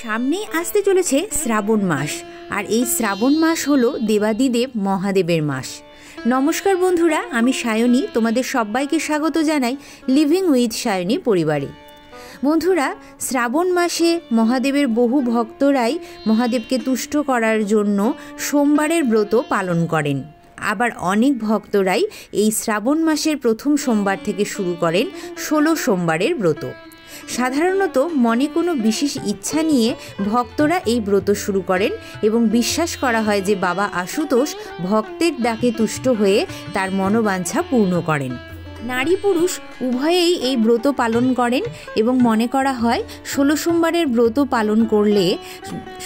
সামনেই আসতে চলেছে শ্রাবণ মাস, আর এই শ্রাবণ মাস হলো দেবাদিদেব মহাদেবের মাস। নমস্কার বন্ধুরা, আমি সায়নী, তোমাদের সবাইকে স্বাগত জানাই লিভিং উইথ সায়নী পরিবারে। বন্ধুরা, শ্রাবণ মাসে মহাদেবের বহু ভক্তরাই মহাদেবকে তুষ্ট করার জন্য সোমবারের ব্রত পালন করেন। আবার অনেক ভক্তরাই এই শ্রাবণ মাসের প্রথম সোমবার থেকে শুরু করেন 16 সোমবারের ব্রত। সাধারণত মনে কোনো বিশেষ ইচ্ছা নিয়ে ভক্তরা এই ব্রত শুরু করেন এবং বিশ্বাস করা হয় যে বাবা আশুতোষ ভক্তের ডাকে তুষ্ট হয়ে তার মনোবাঞ্ছা পূর্ণ করেন। নারী পুরুষ উভয়েই এই ব্রত পালন করেন এবং মনে করা হয় 16 সোমবারের ব্রত পালন করলে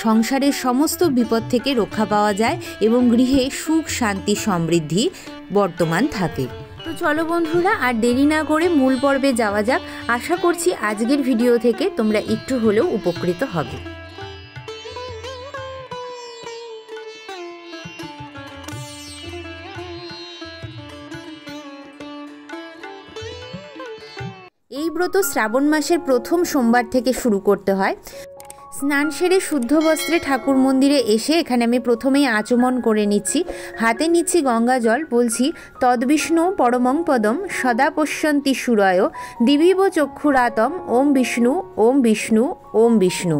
সংসারের সমস্ত বিপদ থেকে রক্ষা পাওয়া যায় এবং গৃহে সুখ শান্তি সমৃদ্ধি বর্তমান থাকে। তো চলো বন্ধুরা, আর দেরি না করে মূল পর্বে যাওয়া যাক। আশা করছি আজকের ভিডিও থেকে তোমরা একটু হলেও উপকৃত হবে। এই ব্রত শ্রাবণ মাসের প্রথম সোমবার থেকে শুরু করতে হয়। স্নান সেরে শুদ্ধ বস্ত্রে ঠাকুর মন্দিরে এসে এখানে আমি প্রথমেই আচমন করে নিচ্ছি। হাতে নিচ্ছি গঙ্গা জল, বলছি তদ্বিষ্ণু পরমং পদম সদা পশ্যন্তি সুরয় দিবিব চক্ষুরাতম ওম বিষ্ণু ওম বিষ্ণু ওম বিষ্ণু।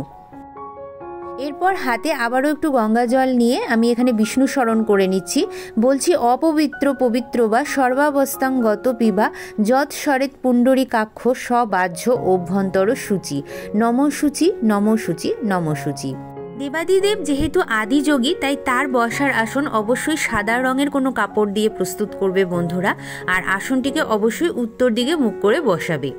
এরপর হাতে আবারও একটু গঙ্গা জল নিয়ে আমি এখানে বিষ্ণু স্মরণ করে নিচ্ছি। বলছি অপবিত্র পবিত্র বা সর্বাবস্থাঙ্গত পিবা যৎ স্বরেত পুণ্ডরীকাক্ষ সবাহ্য অভ্যন্তর সূচি নম সূচি নম সূচি নম সূচি। দেবাদিদেব যেহেতু আদিযোগী, তাই তার বসার আসন অবশ্যই সাদা রঙের কোনো কাপড় দিয়ে প্রস্তুত করবে বন্ধুরা, আর আসনটিকে অবশ্যই উত্তর দিকে মুখ করে বসাবে।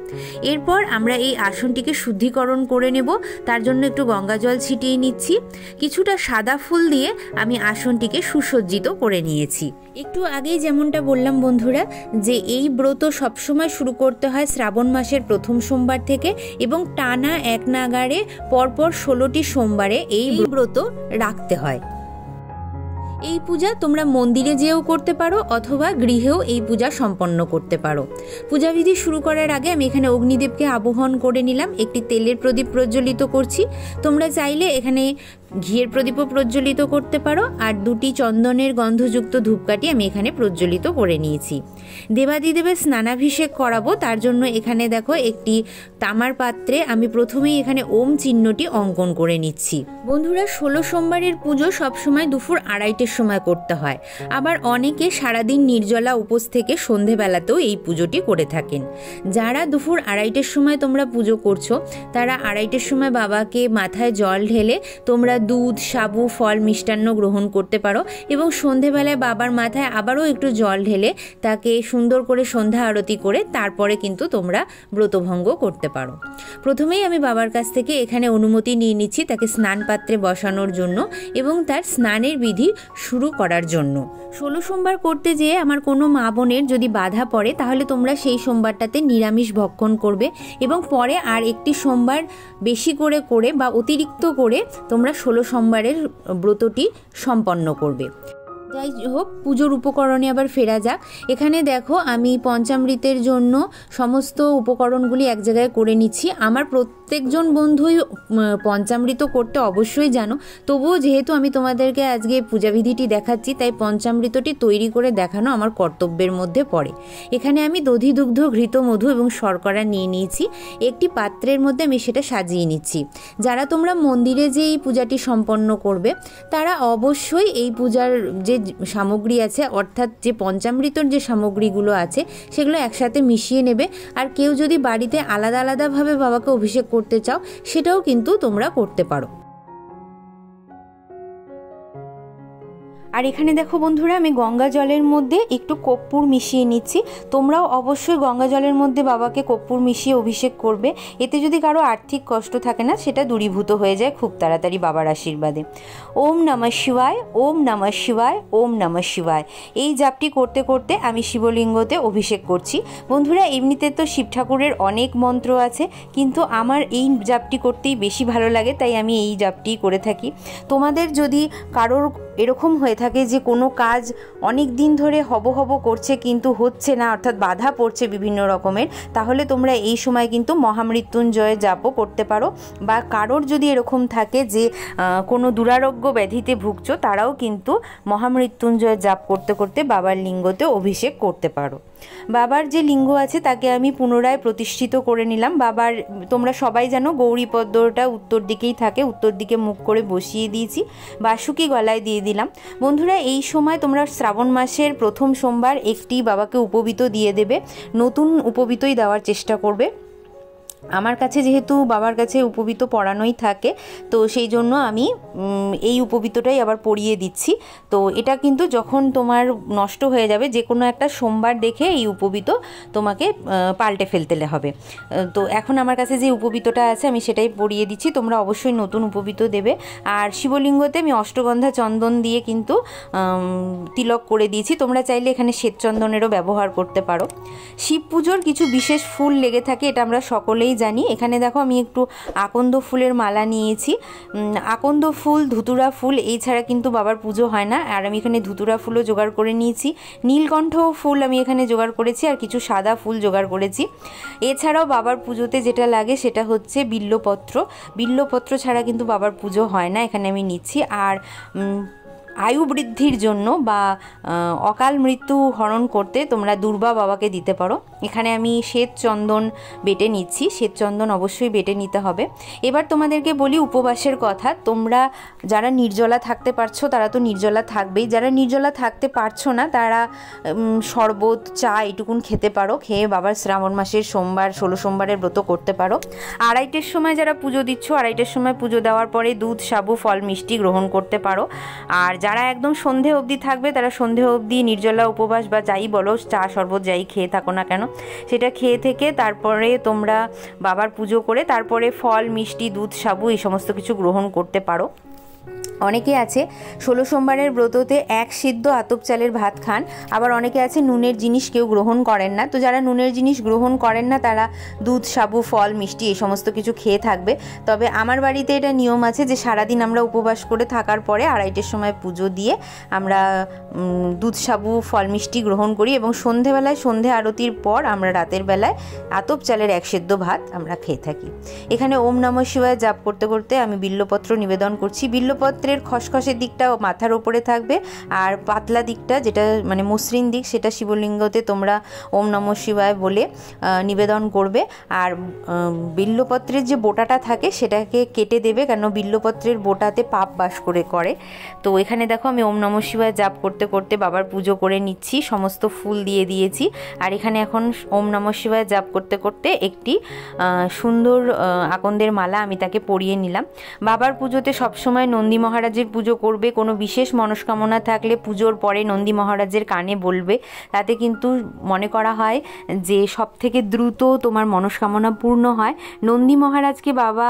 এরপর আমরা এই আসনটিকে শুদ্ধিকরণ করে নেব। তার জন্য একটু গঙ্গা জল ছিটিয়ে নিচ্ছি। কিছুটা সাদা ফুল দিয়ে আমি আসনটিকে সুসজ্জিত করে নিয়েছি। একটু আগেই যেমনটা বললাম বন্ধুরা, যে এই ব্রত সবসময় শুরু করতে হয় শ্রাবণ মাসের প্রথম সোমবার থেকে এবং টানা এক নাগাড়ে পরপর 16টি সোমবারে এই ব্রত রাখতে হয়। এই পূজা তোমরা মন্দিরে যেও করতে পারো অথবা গৃহেও এই পূজা সম্পন্ন করতে পারো। পূজাবিধি শুরু করার আগে আমি এখানে অগ্নিদেবকে আবাহন করে নিলাম। একটি তেলের প্রদীপ প্রজ্বলিত করছি। তোমরা চাইলে এখানে ঘিয়ের প্রদীপও প্রজ্বলিত করতে পারো, আর 2টি চন্দনের গন্ধযুক্ত ধূপকাঠি আমি এখানে প্রজ্বলিত করে নিয়েছি। দেবাদিদেবের স্নানাভিষেক করাবো, তার জন্য এখানে দেখো একটি তামার পাত্রে আমি প্রথমেই এখানে ওম চিহ্নটি অঙ্কন করে নিচ্ছি। বন্ধুরা, 16 সোমবারের পুজো সবসময় দুপুর 2:30টার সময় করতে হয়। আবার অনেকে সারাদিন নির্জলা উপোস থেকে সন্ধেবেলাতেও এই পুজোটি করে থাকেন। যারা দুপুর 2:30টার সময় তোমরা পুজো করছো, তারা 2:30টার সময় বাবাকে মাথায় জল ঢেলে তোমরা দুধ, সাবু, ফল, মিষ্টান্ন গ্রহণ করতে পারো এবং সন্ধেবেলায় বাবার মাথায় আবারও একটু জল ঢেলে তাকে সুন্দর করে সন্ধ্যা আরতি করে তারপরে কিন্তু তোমরা ব্রতভঙ্গ করতে পারো। প্রথমেই আমি বাবার কাছ থেকে এখানে অনুমতি নিয়ে নিচ্ছি তাকে স্নান পাত্রে বসানোর জন্য এবং তার স্নানের বিধি শুরু করার জন্য। 16 সোমবার করতে যেয়ে আমার কোনো মা বোনের যদি বাধা পড়ে, তাহলে তোমরা সেই সোমবারটাতে নিরামিষ ভক্ষণ করবে এবং পরে আর একটি সোমবার বেশি করে করে বা অতিরিক্ত করে তোমরা 16 সোমবারের ব্রতটি সম্পন্ন করবে। যাই হোক, পুজোর উপকরণে আবার ফেরা যাক। এখানে দেখো আমি পঞ্চামৃতের জন্য সমস্ত উপকরণগুলি এক জায়গায় করে নিচ্ছি। আমার প্রত্যেকজন বন্ধুই পঞ্চামৃত করতে অবশ্যই জানো, তবুও যেহেতু আমি তোমাদেরকে আজকে পূজাবিধিটি দেখাচ্ছি, তাই পঞ্চামৃতটি তৈরি করে দেখানো আমার কর্তব্যের মধ্যে পড়ে। এখানে আমি দধি, দুগ্ধ, ঘৃত, মধু এবং শর্করা নিয়ে নিয়েছি। একটি পাত্রের মধ্যে আমি সেটা সাজিয়ে নিচ্ছি। যারা তোমরা মন্দিরে যে এই পূজাটি সম্পন্ন করবে, তারা অবশ্যই এই পূজার যে সামগ্রী আছে, অর্থাৎ যে পঞ্চামৃতর যে সামগ্রীগুলো আছে, সেগুলো একসাথে মিশিয়ে নেবে। আর কেউ যদি বাড়িতে আলাদা আলাদাভাবে বাবাকে অভিষেক করতে চাও, সেটাও কিন্তু তোমরা করতে পারো। আর এখানে দেখো বন্ধুরা, আমি গঙ্গা জলের মধ্যে একটু কর্পূর মিশিয়ে নিচ্ছি। তোমরাও অবশ্যই গঙ্গা জলের মধ্যে বাবাকে কর্পূর মিশিয়ে অভিষেক করবে। এতে যদি কারো আর্থিক কষ্ট থাকে না, সেটা দূরীভূত হয়ে যায় খুব তাড়াতাড়ি বাবার আশীর্বাদে। ওম নমঃ শিবায়, ওম নমঃ শিবায়, ওম নমঃ শিবায়, এই জাপটি করতে করতে আমি শিবলিঙ্গতে অভিষেক করছি। বন্ধুরা, এমনিতে তো শিব ঠাকুরের অনেক মন্ত্র আছে, কিন্তু আমার এই জাপটি করতেই বেশি ভালো লাগে, তাই আমি এই জাপটি করে থাকি। তোমাদের যদি কারোর এরকম হয়ে থাকে যে কোনো কাজ অনেক দিন ধরে হব করছে কিন্তু হচ্ছে না, অর্থাৎ বাধা পড়ছে বিভিন্ন রকমের, তাহলে তোমরা এই সময় কিন্তু মহামৃত্যুঞ্জয় জাপও করতে পারো। বা কারোর যদি এরকম থাকে যে কোনো দুরারোগ্য ব্যাধিতে ভুগছো, তারাও কিন্তু মহামৃত্যুঞ্জয় জাপ করতে করতে বাবার লিঙ্গতে অভিষেক করতে পারো। বাবার যে লিঙ্গ আছে তাকে আমি পুনরায় প্রতিষ্ঠিত করে নিলাম। বাবার, তোমরা সবাই জানো গৌরীপদ্মটা উত্তর দিকেই থাকে, উত্তর দিকে মুখ করে বসিয়ে দিয়েছি, বাসুকি গলায় দিয়ে দিলাম। বন্ধুরা, এই সময় তোমরা শ্রাবণ মাসের প্রথম সোমবার একটি বাবাকে উপবীত দিয়ে দেবে, নতুন উপবীতই দেওয়ার চেষ্টা করবে। আমার কাছে যেহেতু বাবার কাছে উপবীত পড়ানোই থাকে, তো সেই জন্য আমি এই উপবীতটাই আবার পড়িয়ে দিচ্ছি। তো এটা কিন্তু যখন তোমার নষ্ট হয়ে যাবে, যে কোনো একটা সোমবার দেখে এই উপবীত তোমাকে পাল্টে ফেলতে হবে। তো এখন আমার কাছে যে উপবীতটা আছে আমি সেটাই পড়িয়ে দিচ্ছি, তোমরা অবশ্যই নতুন উপবীত দেবে। আর শিবলিঙ্গতে আমি অষ্টগন্ধা চন্দন দিয়ে কিন্তু তিলক করে দিয়েছি, তোমরা চাইলে এখানে শ্বেতচন্দনেরও ব্যবহার করতে পারো। শিব পুজোর কিছু বিশেষ ফুল লেগে থাকে, এটা আমরা সকলেই জানি। এখানে দেখো আমি একটু আকন্দ ফুলের মালা নিয়েছি। আকন্দ ফুল, ধুতুরা ফুল, এই ছাড়া কিন্তু বাবার পুজো হয় না। আর আমি এখানে ধুতুরা ফুলও জোগাড় করে নিয়েছি, নীলকণ্ঠ ফুল আমি এখানে জোগাড় করেছি, আর কিছু সাদা ফুল জোগাড় করেছি। এছাড়াও বাবার পুজোতে যেটা লাগে সেটা হচ্ছে বিল্লপত্র। বিল্লপত্র ছাড়া কিন্তু বাবার পুজো হয় না, এখানে আমি নিচ্ছি। আর আয়ু বৃদ্ধির জন্য বা অকাল মৃত্যু হরণ করতে তোমরা দুর্বা বাবাকে দিতে পারো। এখানে আমি শ্বেত চন্দন বেটে নিচ্ছি, শ্বেত চন্দন অবশ্যই বেটে নিতে হবে। এবার তোমাদেরকে বলি উপবাসের কথা। তোমরা যারা নির্জলা থাকতে পারছো তারা তো নির্জলা থাকবেই, যারা নির্জলা থাকতে পারছো না তারা শরবত, চা এটুকুন খেতে পারো, খেয়ে বাবার শ্রাবণ মাসের সোমবার 16 সোমবারের ব্রত করতে পারো। 2:30-র সময় যারা পুজো দিচ্ছ, 2:30-র সময় পুজো দেওয়ার পরে দুধ, সাবু, ফল, মিষ্টি গ্রহণ করতে পারো। আর যারা একদম সন্ধে অবধি থাকবে তারা সন্ধে অবধি নির্জলা উপবাস বা যাই বলো, চা শরবত যাই খেয়ে থাকো না কেন, সেটা খেয়ে থেকে তারপরে তোমরা বাবার পুজো করে তারপরে ফল, মিষ্টি, দুধ, সাবু এই সমস্ত কিছু গ্রহণ করতে পারো। অনেকে আছে 16 সোমবারের ব্রততে এক সিদ্ধ আতপ চালের ভাত খান, আবার অনেকে আছে নুনের জিনিস কেউ গ্রহণ করেন না। তো যারা নুনের জিনিস গ্রহণ করেন না তারা দুধ, সাবু, ফল, মিষ্টি এই সমস্ত কিছু খেয়ে থাকবে। তবে আমার বাড়িতে এটা নিয়ম আছে যে সারাদিন আমরা উপবাস করে থাকার পরে 2:30-র সময় পুজো দিয়ে আমরা দুধ, সাবু, ফল, মিষ্টি গ্রহণ করি এবং সন্ধেবেলায় সন্ধে আরতির পর আমরা রাতের বেলায় আতপ চালের এক সিদ্ধ ভাত আমরা খেয়ে থাকি। এখানে ওম নমঃ শিবায় জাপ করতে করতে আমি বিল্লপত্র নিবেদন করছি। বিল্লপত্রের খসখসের দিকটা মাথার উপরে থাকবে, আর পাতলা দিকটা যেটা মানে মসৃণ দিক সেটা শিবলিঙ্গতে তোমরা ওম নমঃ শিবায় বলে নিবেদন করবে। আর বিল্লপত্রের যে বোটাটা থাকে সেটাকে কেটে দেবে, কেন বিল্লপত্রের বোটাতে পাপ বাস করে। তো এখানে দেখো আমি ওম নমঃ শিবায় জাপ করতে করতে বাবার পুজো করে নিচ্ছি, সমস্ত ফুল দিয়ে দিয়েছি। আর এখানে এখন ওম নমঃ শিবায় জাপ করতে করতে একটি সুন্দর আকন্দের মালা আমি তাকে পরিয়ে নিলাম। বাবার পুজোতে সবসময় নন্দী মহারাজের পুজো করবে। কোনো বিশেষ মনস্কামনা থাকলে পুজোর পরে নন্দী মহারাজের কানে বলবে, তাতে কিন্তু মনে করা হয় যে সব থেকে দ্রুত তোমার মনস্কামনা পূর্ণ হয়। নন্দী মহারাজকে বাবা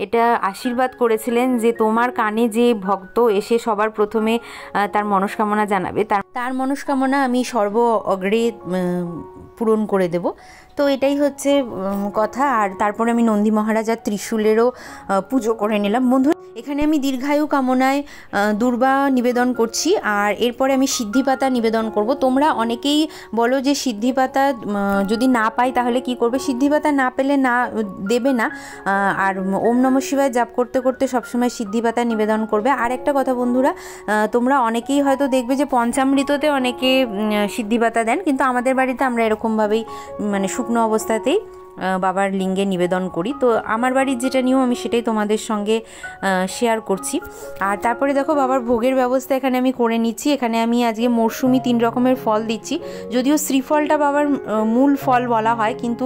এটা আশীর্বাদ করেছিলেন যে তোমার কানে যে ভক্ত এসে সবার প্রথমে তার মনস্কামনা জানাবে, তার মনস্কামনা আমি সর্ব অগ্রে পূরণ করে দেব। তো এটাই হচ্ছে কথা। আর তারপরে আমি নন্দী মহারাজ আর ত্রিশূলেরও পুজো করে নিলাম। বন্ধু, এখানে আমি দীর্ঘায়ু কামনায় দুর্বা নিবেদন করছি, আর এরপরে আমি সিদ্ধিপাতা নিবেদন করব। তোমরা অনেকেই বলো যে সিদ্ধিপাতা যদি না পাই তাহলে কি করবে, সিদ্ধিপাতা না পেলে না দেবে না। আর ওম নমঃ শিবায় জাপ করতে করতে সবসময় সিদ্ধিপাতা নিবেদন করবে। আর একটা কথা বন্ধুরা, তোমরা অনেকেই হয়তো দেখবে যে পঞ্চামৃততে অনেকে সিদ্ধিপাতা দেন, কিন্তু আমাদের বাড়িতে আমরা এরকমভাবেই মানে শুকনো অবস্থাতেই বাবার লিঙ্গে নিবেদন করি। তো আমার বাড়ির যেটা নিয়ম আমি সেটাই তোমাদের সঙ্গে শেয়ার করছি। আর তারপরে দেখো বাবার ভোগের ব্যবস্থা এখানে আমি করে নিচ্ছি। এখানে আমি আজকে মরশুমি 3 রকমের ফল দিচ্ছি, যদিও শ্রীফলটা বাবার মূল ফল বলা হয়, কিন্তু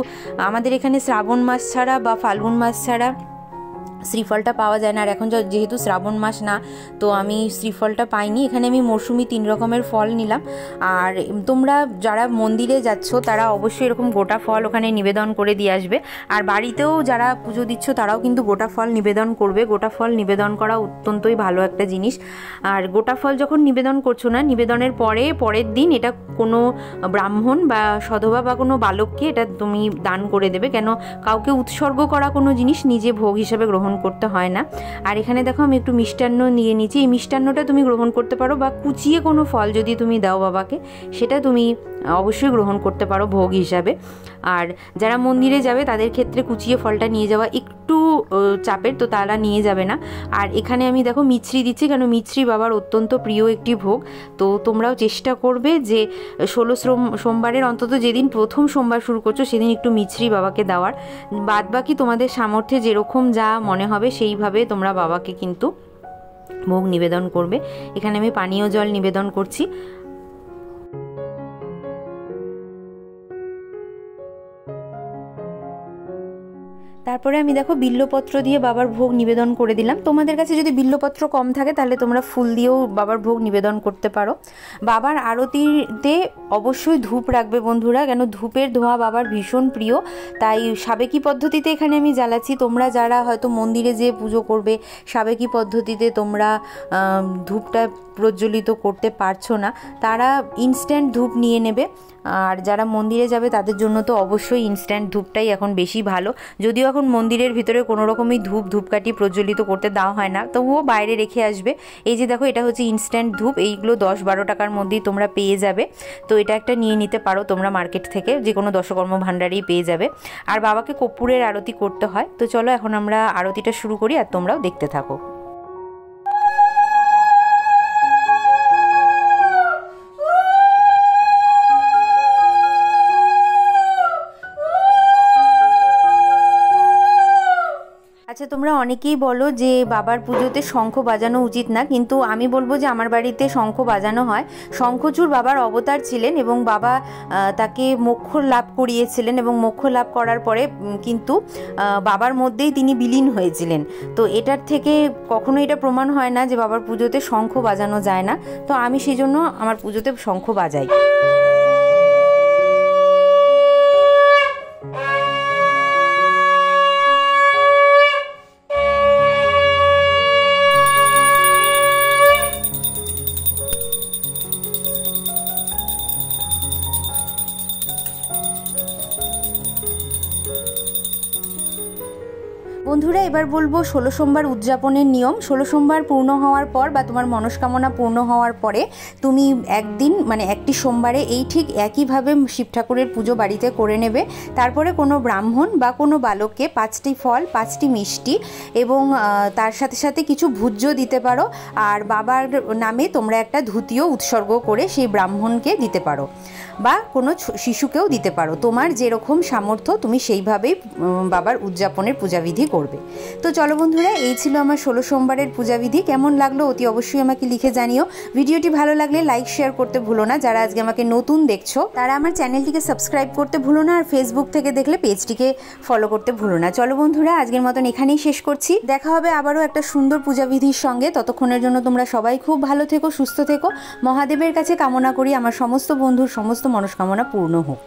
আমাদের এখানে শ্রাবণ মাস ছাড়া বা ফাল্গুন মাস ছাড়া শ্রীফলটা পাওয়া যায় না। আর এখন যেহেতু শ্রাবণ মাস না, তো আমি শ্রীফলটা পাইনি। এখানে আমি মরশুমি 3 রকমের ফল নিলাম। আর তোমরা যারা মন্দিরে যাচ্ছ তারা অবশ্যই এরকম গোটা ফল ওখানে নিবেদন করে দিয়ে আসবে। আর বাড়িতেও যারা পুজো দিচ্ছ তারাও কিন্তু গোটা ফল নিবেদন করবে। গোটা ফল নিবেদন করা অত্যন্তই ভালো একটা জিনিস। আর গোটা ফল যখন নিবেদন করছো না, নিবেদনের পরের দিন এটা কোনো ব্রাহ্মণ বা সধবা বা কোনো বালককে এটা তুমি দান করে দেবে, কেন কাউকে উৎসর্গ করা কোনো জিনিস নিজে ভোগ হিসেবে গ্রহণ গ্রহণ করতে হয় না। আর এখানে দেখো আমি একটু মিষ্টান্ন নিয়ে নিচ্ছি। এই মিষ্টান্নটা তুমি গ্রহণ করতে পারো, বা কুচিয়ে কোনো ফল যদি তুমি দাও বাবাকে, সেটা তুমি অবশ্যই গ্রহণ করতে পারো ভোগ হিসাবে। আর যারা মন্দিরে যাবে তাদের ক্ষেত্রে কুচিয়ে ফলটা নিয়ে যাওয়া একটু চাপের, তো তারা নিয়ে যাবে না। আর এখানে আমি দেখো মিছরি দিচ্ছি, কারণ মিছরি বাবার অত্যন্ত প্রিয় একটি ভোগ। তো তোমরাও চেষ্টা করবে যে 16 সোমবারের অন্তত যেদিন প্রথম সোমবার শুরু করছো সেদিন একটু মিছরি বাবাকে দেওয়ার। বাদ বাকি তোমাদের সামর্থ্যে যেরকম যা মনে হবে সেইভাবে তোমরা বাবাকে কিন্তু ভোগ নিবেদন করবে। এখানে আমি পানীয় জল নিবেদন করছি। তারপরে আমি দেখো বিল্লপত্র দিয়ে বাবার ভোগ নিবেদন করে দিলাম। তোমাদের কাছে যদি বিল্লপত্র কম থাকে তাহলে তোমরা ফুল দিয়েও বাবার ভোগ নিবেদন করতে পারো। বাবার আরতিতে অবশ্যই ধূপ রাখবে বন্ধুরা, কেন ধূপের ধোঁয়া বাবার ভীষণ প্রিয়। তাই সাবেকি পদ্ধতিতে এখানে আমি জ্বালাচ্ছি। তোমরা যারা হয়তো মন্দিরে যেয়ে পুজো করবে, সাবেকি পদ্ধতিতে তোমরা ধূপটা প্রজ্বলিত করতে পারছো না, তারা ইনস্ট্যান্ট ধূপ নিয়ে নেবে। আর যারা মন্দিরে যাবে তাদের জন্য তো অবশ্যই ইনস্ট্যান্ট ধূপটাই এখন বেশি ভালো। যদিও এখন মন্দিরের ভিতরে কোনো রকমই ধূপকাঠি প্রজ্বলিত করতে দেওয়া হয় না, তবুও বাইরে রেখে আসবে। এই যে দেখো, এটা হচ্ছে ইনস্ট্যান্ট ধূপ। এইগুলো 10-12 টাকার মধ্যেই তোমরা পেয়ে যাবে। তো এটা একটা নিয়ে নিতে পারো তোমরা মার্কেট থেকে, যে কোনো দশকর্ম ভাণ্ডারেই পেয়ে যাবে। আর বাবাকে কর্পূরের আরতি করতে হয়। তো চলো এখন আমরা আরতিটা শুরু করি, আর তোমরাও দেখতে থাকো। আচ্ছা, তোমরা অনেকেই বলো যে বাবার পুজোতে শঙ্খ বাজানো উচিত না, কিন্তু আমি বলবো যে আমার বাড়িতে শঙ্খ বাজানো হয়। শঙ্খচূড় বাবার অবতার ছিলেন এবং বাবা তাকে মোক্ষ লাভ করিয়েছিলেন, এবং মোক্ষ লাভ করার পরে কিন্তু বাবার মধ্যেই তিনি বিলীন হয়েছিলেন। তো এটার থেকে কখনো এটা প্রমাণ হয় না যে বাবার পুজোতে শঙ্খ বাজানো যায় না। তো আমি সেই জন্য আমার পুজোতে শঙ্খ বাজাই। বন্ধুরা, এবার বলবো 16 সোমবার উদযাপনের নিয়ম। 16 সোমবার পূর্ণ হওয়ার পর বা তোমার মনস্কামনা পূর্ণ হওয়ার পরে তুমি একদিন মানে একটি সোমবারে এই ঠিক একইভাবে শিব ঠাকুরের পুজো বাড়িতে করে নেবে। তারপরে কোনো ব্রাহ্মণ বা কোনো বালককে 5টি ফল, 5টি মিষ্টি এবং তার সাথে সাথে কিছু ভোজ্য দিতে পারো। আর বাবার নামে তোমরা একটা ধুতিও উৎসর্গ করে সেই ব্রাহ্মণকে দিতে পারো, বা কোনো শিশুকেও দিতে পারো। তোমার যেরকম সামর্থ্য তুমি সেইভাবেই বাবার উদযাপনের পূজাবিধি করবে। তো চলো বন্ধুরা, এই ছিল আমার 16 সোমবারের পূজাবিধি। কেমন লাগলো অতি অবশ্যই আমাকে লিখে জানিও। ভিডিওটি ভালো লাগলে লাইক শেয়ার করতে ভুলো না। যারা আজকে আমাকে নতুন দেখছো তারা আমার চ্যানেলটিকে সাবস্ক্রাইব করতে ভুলো না, আর ফেসবুক থেকে দেখলে পেজটিকে ফলো করতে ভুলো না। চলো বন্ধুরা, আজকের মতন এখানেই শেষ করছি। দেখা হবে আবারও একটা সুন্দর পূজাবিধির সঙ্গে। ততক্ষণের জন্য তোমরা সবাই খুব ভালো থেকো, সুস্থ থেকো। মহাদেবের কাছে কামনা করি আমার সমস্ত বন্ধুর সমস্ত মনস্কামনা পূর্ণ হোক।